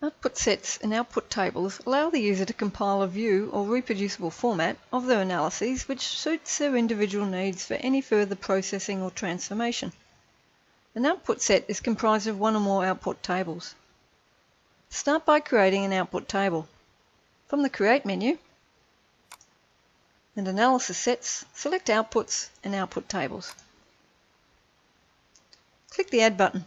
Output sets and output tables allow the user to compile a view or reproducible format of their analyses which suits their individual needs for any further processing or transformation. An output set is comprised of one or more output tables. Start by creating an output table. From the Create menu and Analysis Sets, select Outputs and Output Tables. Click the Add button.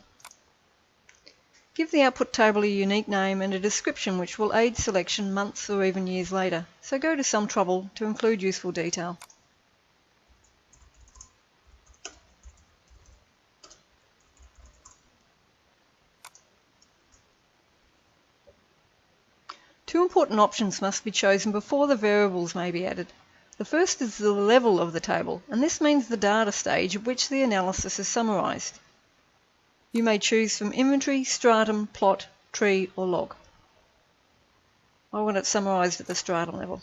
Give the output table a unique name and a description which will aid selection months or even years later, so go to some trouble to include useful detail. Two important options must be chosen before the variables may be added. The first is the level of the table, and this means the data stage at which the analysis is summarized. You may choose from inventory, stratum, plot, tree or log. I want it summarized at the stratum level.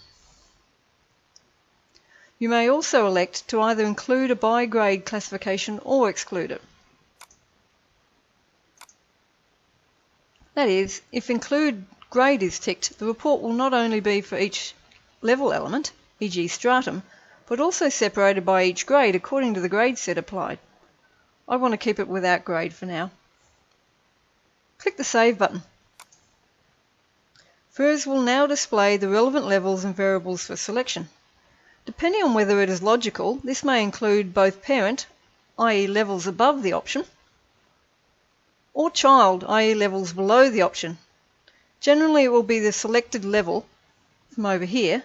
You may also elect to either include a by grade classification or exclude it. That is, if include grade is ticked, the report will not only be for each level element, e.g. stratum, but also separated by each grade according to the grade set applied. I want to keep it without grade for now. Click the Save button. FIRS will now display the relevant levels and variables for selection. Depending on whether it is logical, this may include both parent, i.e. levels above the option, or child, i.e. levels below the option. Generally it will be the selected level from over here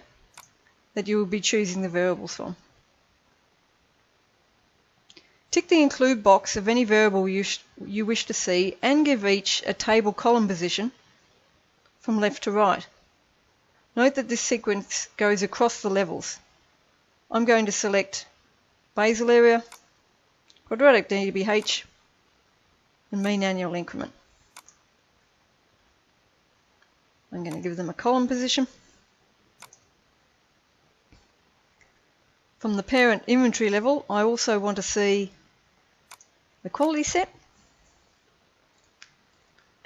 that you will be choosing the variables from. Tick the Include box of any variable you wish to see and give each a table column position from left to right. Note that this sequence goes across the levels. I'm going to select basal area, quadratic dBH and mean annual increment. I'm going to give them a column position. From the parent inventory level, I also want to see the quality set,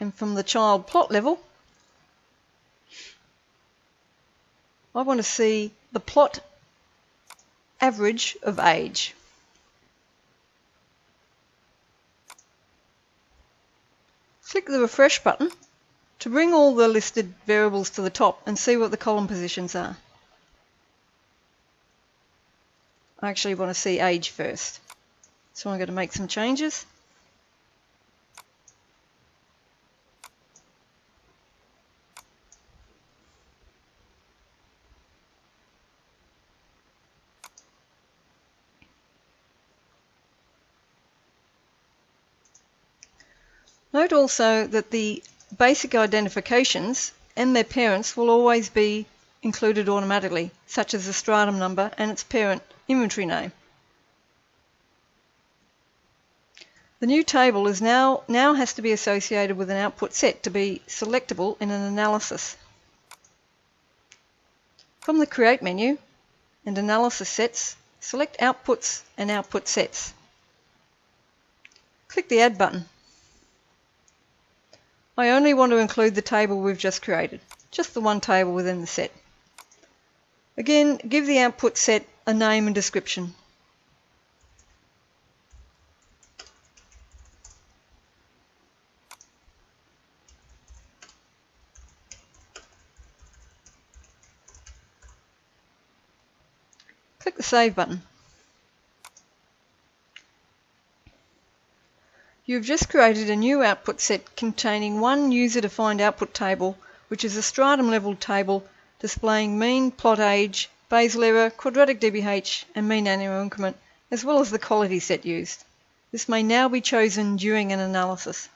and from the child plot level I want to see the plot average of age. Click the Refresh button to bring all the listed variables to the top and see what the column positions are. I actually want to see age first. So I'm going to make some changes. Note also that the basic identifications and their parents will always be included automatically, such as the stratum number and its parent inventory name. The new table is now has to be associated with an output set to be selectable in an analysis. From the Create menu and Analysis Sets, select Outputs and Output Sets. Click the Add button. I only want to include the table we've just created, just the one table within the set. Again, give the output set a name and description. Click the Save button. You've just created a new output set containing one user-defined output table, which is a stratum level table displaying mean plot age, basal error, quadratic dBH and mean annual increment, as well as the quality set used. This may now be chosen during an analysis.